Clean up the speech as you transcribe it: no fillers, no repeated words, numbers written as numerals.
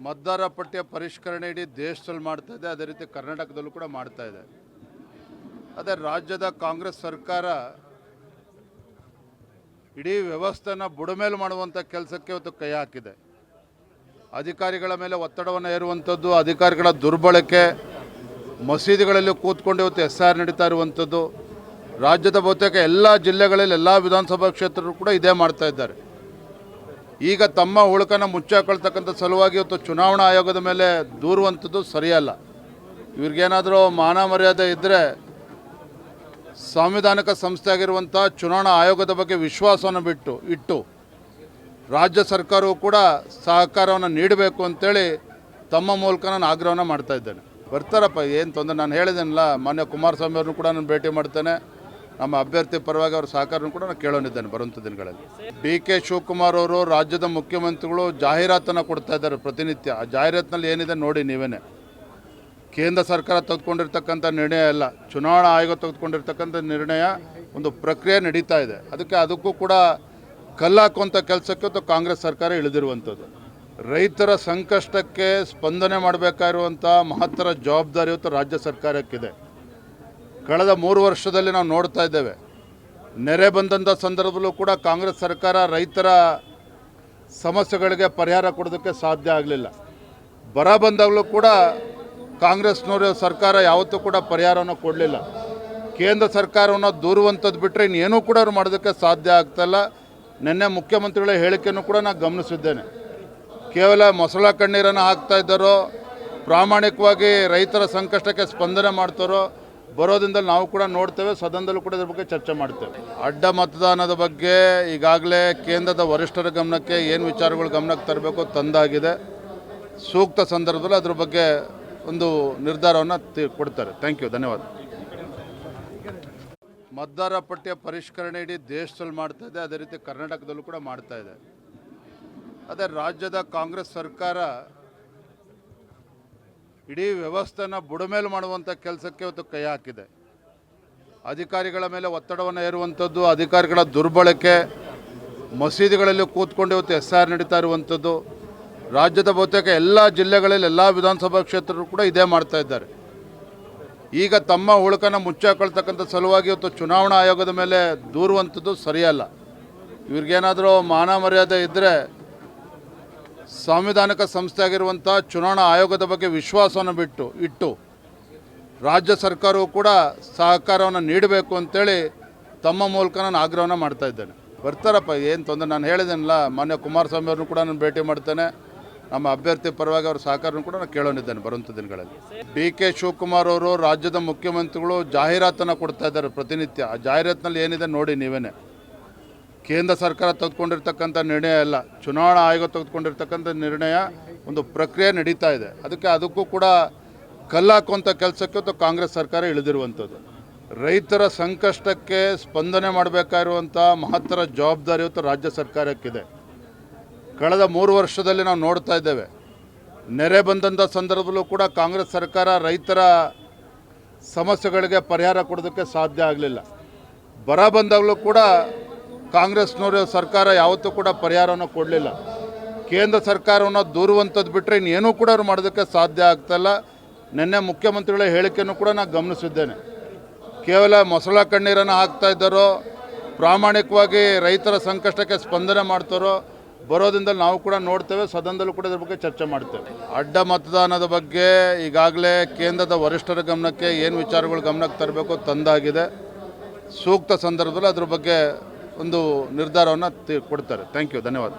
ಮತದಾರ ಪಟ್ಟಿಯ ಪರಿಷ್ಕರಣೆ ಇಡೀ ದೇಶದಲ್ಲಿ ಮಾಡ್ತಾ ಇದೆ. ಅದೇ ರೀತಿ ಕರ್ನಾಟಕದಲ್ಲೂ ಕೂಡ ಮಾಡ್ತಾ ಇದೆ. ಅದೇ ರಾಜ್ಯದ ಕಾಂಗ್ರೆಸ್ ಸರ್ಕಾರ ಇಡೀ ವ್ಯವಸ್ಥೆನ ಬುಡಮೇಲು ಮಾಡುವಂಥ ಕೆಲಸಕ್ಕೆ ಇವತ್ತು ಕೈ ಹಾಕಿದೆ. ಅಧಿಕಾರಿಗಳ ಮೇಲೆ ಒತ್ತಡವನ್ನು ಹೇರುವಂಥದ್ದು, ಅಧಿಕಾರಿಗಳ ದುರ್ಬಳಕೆ, ಮಸೀದಿಗಳಲ್ಲಿ ಕೂತ್ಕೊಂಡು ಇವತ್ತು SIR ನಡೀತಾ ಇರುವಂಥದ್ದು, ರಾಜ್ಯದ ಬಹುತೇಕ ಎಲ್ಲ ಜಿಲ್ಲೆಗಳಲ್ಲಿ ಎಲ್ಲ ವಿಧಾನಸಭಾ ಕ್ಷೇತ್ರಗಳು ಕೂಡ ಇದೇ ಮಾಡ್ತಾ ಇದ್ದಾರೆ. ಈಗ ತಮ್ಮ ಉಳುಕನ್ನು ಮುಚ್ಚಾಕೊಳ್ತಕ್ಕಂಥ ಸಲುವಾಗಿ ಇವತ್ತು ಚುನಾವಣಾ ಆಯೋಗದ ಮೇಲೆ ದೂರುವಂಥದ್ದು ಸರಿಯಲ್ಲ. ಇವ್ರಿಗೇನಾದರೂ ಮಾನ ಮರ್ಯಾದೆ ಇದ್ದರೆ ಸಾಂವಿಧಾನಿಕ ಸಂಸ್ಥೆ ಆಗಿರುವಂಥ ಚುನಾವಣಾ ಆಯೋಗದ ಬಗ್ಗೆ ವಿಶ್ವಾಸವನ್ನು ಇಟ್ಟು ರಾಜ್ಯ ಸರ್ಕಾರವು ಕೂಡ ಸಹಕಾರವನ್ನು ನೀಡಬೇಕು ಅಂತೇಳಿ ತಮ್ಮ ಮೂಲಕ ನಾನು ಆಗ್ರಹವನ್ನು ಮಾಡ್ತಾ ಇದ್ದೇನೆ. ಬರ್ತಾರಪ್ಪ, ಏನು ತೊಂದರೆ. ನಾನು ಹೇಳಿದ್ದೇನಲ್ಲ, ಮಾನ್ಯ ಕುಮಾರಸ್ವಾಮಿ ಅವ್ರನ್ನೂ ಕೂಡ ನಾನು ಭೇಟಿ ಮಾಡ್ತೇನೆ. ನಮ್ಮ ಅಭ್ಯರ್ಥಿ ಪರವಾಗಿ ಅವ್ರ ಸಹಕಾರನೂ ಕೂಡ ನಾನು ಕೇಳೋನಿದ್ದೇನೆ ಬರುವಂಥ ದಿನಗಳಲ್ಲಿ. DK ಶಿವಕುಮಾರ್ ಅವರು ರಾಜ್ಯದ ಮುಖ್ಯಮಂತ್ರಿಗಳು ಜಾಹೀರಾತನ್ನು ಕೊಡ್ತಾ ಇದ್ದಾರೆ ಪ್ರತಿನಿತ್ಯ. ಆ ಜಾಹೀರಾತಿನಲ್ಲಿ ಏನಿದೆ ನೋಡಿ ನೀವೇನೆ. ಕೇಂದ್ರ ಸರ್ಕಾರ ತೆಗೆದುಕೊಂಡಿರ್ತಕ್ಕಂಥ ನಿರ್ಣಯ ಅಲ್ಲ, ಚುನಾವಣಾ ಆಯೋಗ ತೆಗೆದುಕೊಂಡಿರ್ತಕ್ಕಂಥ ನಿರ್ಣಯ, ಒಂದು ಪ್ರಕ್ರಿಯೆ ನಡೀತಾ ಇದೆ. ಅದಕ್ಕೂ ಕೂಡ ಕಲ್ಲಾಕುವಂಥ ಕೆಲಸಕ್ಕೆ ಇವತ್ತು ಕಾಂಗ್ರೆಸ್ ಸರ್ಕಾರ ಇಳಿದಿರುವಂಥದ್ದು. ರೈತರ ಸಂಕಷ್ಟಕ್ಕೆ ಸ್ಪಂದನೆ ಮಾಡಬೇಕಾಗಿರುವಂಥ ಮಹತ್ತರ ಜವಾಬ್ದಾರಿ ಇವತ್ತು ರಾಜ್ಯ ಸರ್ಕಾರಕ್ಕಿದೆ. ಕಳೆದ 3 ವರ್ಷದಲ್ಲಿ ನಾವು ನೋಡ್ತಾ ಇದ್ದೇವೆ, ನೆರೆ ಬಂದಂಥ ಸಂದರ್ಭದಲ್ಲೂ ಕೂಡ ಕಾಂಗ್ರೆಸ್ ಸರ್ಕಾರ ರೈತರ ಸಮಸ್ಯೆಗಳಿಗೆ ಪರಿಹಾರ ಕೊಡೋದಕ್ಕೆ ಸಾಧ್ಯ ಆಗಲಿಲ್ಲ. ಬರ ಬಂದಾಗಲೂ ಕೂಡ ಕಾಂಗ್ರೆಸ್ನವರು ಸರ್ಕಾರ ಯಾವತ್ತೂ ಕೂಡ ಪರಿಹಾರವನ್ನು ಕೊಡಲಿಲ್ಲ. ಕೇಂದ್ರ ಸರ್ಕಾರವನ್ನು ದೂರುವಂಥದ್ದು ಬಿಟ್ಟರೆ ಇನ್ನೇನೂ ಕೂಡ ಅವ್ರು ಮಾಡೋದಕ್ಕೆ ಸಾಧ್ಯ ಆಗ್ತಾಯಿಲ್ಲ. ನಿನ್ನೆ ಮುಖ್ಯಮಂತ್ರಿಗಳ ಹೇಳಿಕೆಯನ್ನು ಕೂಡ ನಾನು ಗಮನಿಸಿದ್ದೇನೆ. ಕೇವಲ ಮೊಸಳ ಕಣ್ಣೀರನ್ನು ಹಾಕ್ತಾ ಇದ್ದಾರೋ, ಪ್ರಾಮಾಣಿಕವಾಗಿ ರೈತರ ಸಂಕಷ್ಟಕ್ಕೆ ಸ್ಪಂದನೆ ಮಾಡ್ತಾರೋ ಬರೋದ್ರಿಂದಲೂ ನಾವು ಕೂಡ ನೋಡ್ತೇವೆ. ಸದನದಲ್ಲೂ ಕೂಡ ಇದ್ರ ಬಗ್ಗೆ ಚರ್ಚೆ ಮಾಡ್ತೇವೆ. ಅಡ್ಡ ಮತದಾನದ ಬಗ್ಗೆ ಈಗಾಗಲೇ ಕೇಂದ್ರದ ವರಿಷ್ಠರ ಗಮನಕ್ಕೆ ಏನು ವಿಚಾರಗಳು ಗಮನಕ್ಕೆ ತರಬೇಕು ತಂದಾಗಿದೆ. ಸೂಕ್ತ ಸಂದರ್ಭದಲ್ಲಿ ಅದ್ರ ಬಗ್ಗೆ ಒಂದು ನಿರ್ಧಾರವನ್ನು ಕೊಡ್ತಾರೆ. ಥ್ಯಾಂಕ್ ಯು, ಧನ್ಯವಾದ. ಮತದಾರ ಪಟ್ಟಿಯ ಪರಿಷ್ಕರಣೆ ಇಡೀ ದೇಶದಲ್ಲಿ ಮಾಡ್ತಾ ಇದೆ. ಅದೇ ರೀತಿ ಕರ್ನಾಟಕದಲ್ಲೂ ಕೂಡ ಮಾಡ್ತಾ ಇದೆ. ಅದೇ ರಾಜ್ಯದ ಕಾಂಗ್ರೆಸ್ ಸರ್ಕಾರ ಇಡೀ ವ್ಯವಸ್ಥೆನ ಬುಡಮೇಲು ಮಾಡುವಂಥ ಕೆಲಸಕ್ಕೆ ಇವತ್ತು ಕೈ ಹಾಕಿದೆ. ಅಧಿಕಾರಿಗಳ ಮೇಲೆ ಒತ್ತಡವನ್ನು ಹೇರುವಂಥದ್ದು, ಅಧಿಕಾರಿಗಳ ದುರ್ಬಳಕೆ, ಮಸೀದಿಗಳಲ್ಲಿ ಕೂತ್ಕೊಂಡು ಇವತ್ತು SIR ನಡೀತಾ ಇರುವಂಥದ್ದು, ರಾಜ್ಯದ ಬಹುತೇಕ ಎಲ್ಲ ಜಿಲ್ಲೆಗಳಲ್ಲಿ ಎಲ್ಲ ವಿಧಾನಸಭಾ ಕ್ಷೇತ್ರಗಳು ಕೂಡ ಇದೇ ಮಾಡ್ತಾ ಇದ್ದಾರೆ. ಈಗ ತಮ್ಮ ಉಳುಕನ್ನು ಮುಚ್ಚಾಕೊಳ್ತಕ್ಕಂಥ ಸಲುವಾಗಿ ಇವತ್ತು ಚುನಾವಣಾ ಆಯೋಗದ ಮೇಲೆ ದೂರುವಂಥದ್ದು ಸರಿಯಲ್ಲ. ಇವ್ರಿಗೇನಾದರೂ ಮಾನ ಮರ್ಯಾದೆ ಇದ್ದರೆ ಸಾಂವಿಧಾನಿಕ ಸಂಸ್ಥೆ ಆಗಿರುವಂಥ ಚುನಾವಣಾ ಆಯೋಗದ ಬಗ್ಗೆ ವಿಶ್ವಾಸವನ್ನು ಇಟ್ಟು ರಾಜ್ಯ ಸರ್ಕಾರವು ಕೂಡ ಸಹಕಾರವನ್ನು ನೀಡಬೇಕು ಅಂತೇಳಿ ತಮ್ಮ ಮೂಲಕ ನಾನು ಆಗ್ರಹವನ್ನು ಮಾಡ್ತಾ ಇದ್ದೇನೆ. ಬರ್ತಾರಪ್ಪ, ಏನು ತೊಂದರೆ. ನಾನು ಹೇಳಿದ್ದೇನಲ್ಲ, ಮಾನ್ಯ ಕುಮಾರಸ್ವಾಮಿ ಅವ್ರನ್ನೂ ಕೂಡ ನಾನು ಭೇಟಿ ಮಾಡ್ತೇನೆ. ನಮ್ಮ ಅಭ್ಯರ್ಥಿ ಪರವಾಗಿ ಅವ್ರ ಸಹಕಾರನೂ ಕೂಡ ನಾನು ಕೇಳೋನಿದ್ದೇನೆ ಬರುವಂಥ ದಿನಗಳಲ್ಲಿ. DK ಶಿವಕುಮಾರ್ ಅವರು ರಾಜ್ಯದ ಮುಖ್ಯಮಂತ್ರಿಗಳು ಜಾಹೀರಾತನ್ನು ಕೊಡ್ತಾ ಇದ್ದಾರೆ ಪ್ರತಿನಿತ್ಯ. ಆ ಜಾಹೀರಾತಿನಲ್ಲಿ ಏನಿದೆ ನೋಡಿ ನೀವೇನೆ. ಕೇಂದ್ರ ಸರ್ಕಾರ ತೆಗೆದುಕೊಂಡಿರ್ತಕ್ಕಂಥ ನಿರ್ಣಯ ಅಲ್ಲ, ಚುನಾವಣಾ ಆಯೋಗ ತೆಗೆದುಕೊಂಡಿರ್ತಕ್ಕಂಥ ನಿರ್ಣಯ, ಒಂದು ಪ್ರಕ್ರಿಯೆ ನಡೀತಾ ಇದೆ. ಅದಕ್ಕೂ ಕೂಡ ಕಲ್ಲಾಕುವಂಥ ಕೆಲಸಕ್ಕೆ ಇವತ್ತು ಕಾಂಗ್ರೆಸ್ ಸರ್ಕಾರ ಇಳಿದಿರುವಂಥದ್ದು. ರೈತರ ಸಂಕಷ್ಟಕ್ಕೆ ಸ್ಪಂದನೆ ಮಾಡಬೇಕಾಗಿರುವಂಥ ಮಹತ್ತರ ಜವಾಬ್ದಾರಿ ಇವತ್ತು ರಾಜ್ಯ ಸರ್ಕಾರಕ್ಕಿದೆ. ಕಳೆದ 3 ವರ್ಷದಲ್ಲಿ ನಾವು ನೋಡ್ತಾ ಇದ್ದೇವೆ, ನೆರೆ ಬಂದಂಥ ಸಂದರ್ಭದಲ್ಲೂ ಕೂಡ ಕಾಂಗ್ರೆಸ್ ಸರ್ಕಾರ ರೈತರ ಸಮಸ್ಯೆಗಳಿಗೆ ಪರಿಹಾರ ಕೊಡೋದಕ್ಕೆ ಸಾಧ್ಯ ಆಗಲಿಲ್ಲ. ಬರ ಬಂದಾಗಲೂ ಕೂಡ ಕಾಂಗ್ರೆಸ್ನವರು ಸರ್ಕಾರ ಯಾವತ್ತೂ ಕೂಡ ಪರಿಹಾರವನ್ನು ಕೊಡಲಿಲ್ಲ. ಕೇಂದ್ರ ಸರ್ಕಾರವನ್ನು ದೂರುವಂಥದ್ದು ಬಿಟ್ಟರೆ ಇನ್ನೇನೂ ಕೂಡ ಅವ್ರು ಮಾಡೋದಕ್ಕೆ ಸಾಧ್ಯ ಆಗ್ತಾಯಿಲ್ಲ. ನಿನ್ನೆ ಮುಖ್ಯಮಂತ್ರಿಗಳ ಹೇಳಿಕೆಯನ್ನು ಕೂಡ ನಾನು ಗಮನಿಸಿದ್ದೇನೆ. ಕೇವಲ ಮೊಸಳ ಕಣ್ಣೀರನ್ನು ಹಾಕ್ತಾ ಇದ್ದಾರೋ, ಪ್ರಾಮಾಣಿಕವಾಗಿ ರೈತರ ಸಂಕಷ್ಟಕ್ಕೆ ಸ್ಪಂದನೆ ಮಾಡ್ತಾರೋ ಬರೋದ್ರಿಂದಲೂ ನಾವು ಕೂಡ ನೋಡ್ತೇವೆ. ಸದನದಲ್ಲೂ ಕೂಡ ಇದ್ರ ಬಗ್ಗೆ ಚರ್ಚೆ ಮಾಡ್ತೇವೆ. ಅಡ್ಡ ಮತದಾನದ ಬಗ್ಗೆ ಈಗಾಗಲೇ ಕೇಂದ್ರದ ವರಿಷ್ಠರ ಗಮನಕ್ಕೆ ಏನು ವಿಚಾರಗಳು ಗಮನಕ್ಕೆ ತರಬೇಕು ತಂದಾಗಿದೆ. ಸೂಕ್ತ ಸಂದರ್ಭದಲ್ಲಿ ಅದ್ರ ಬಗ್ಗೆ ಒಂದು ನಿರ್ಧಾರವನ್ನು ಕೊಡ್ತಾರೆ. ಥ್ಯಾಂಕ್ ಯು, ಧನ್ಯವಾದ.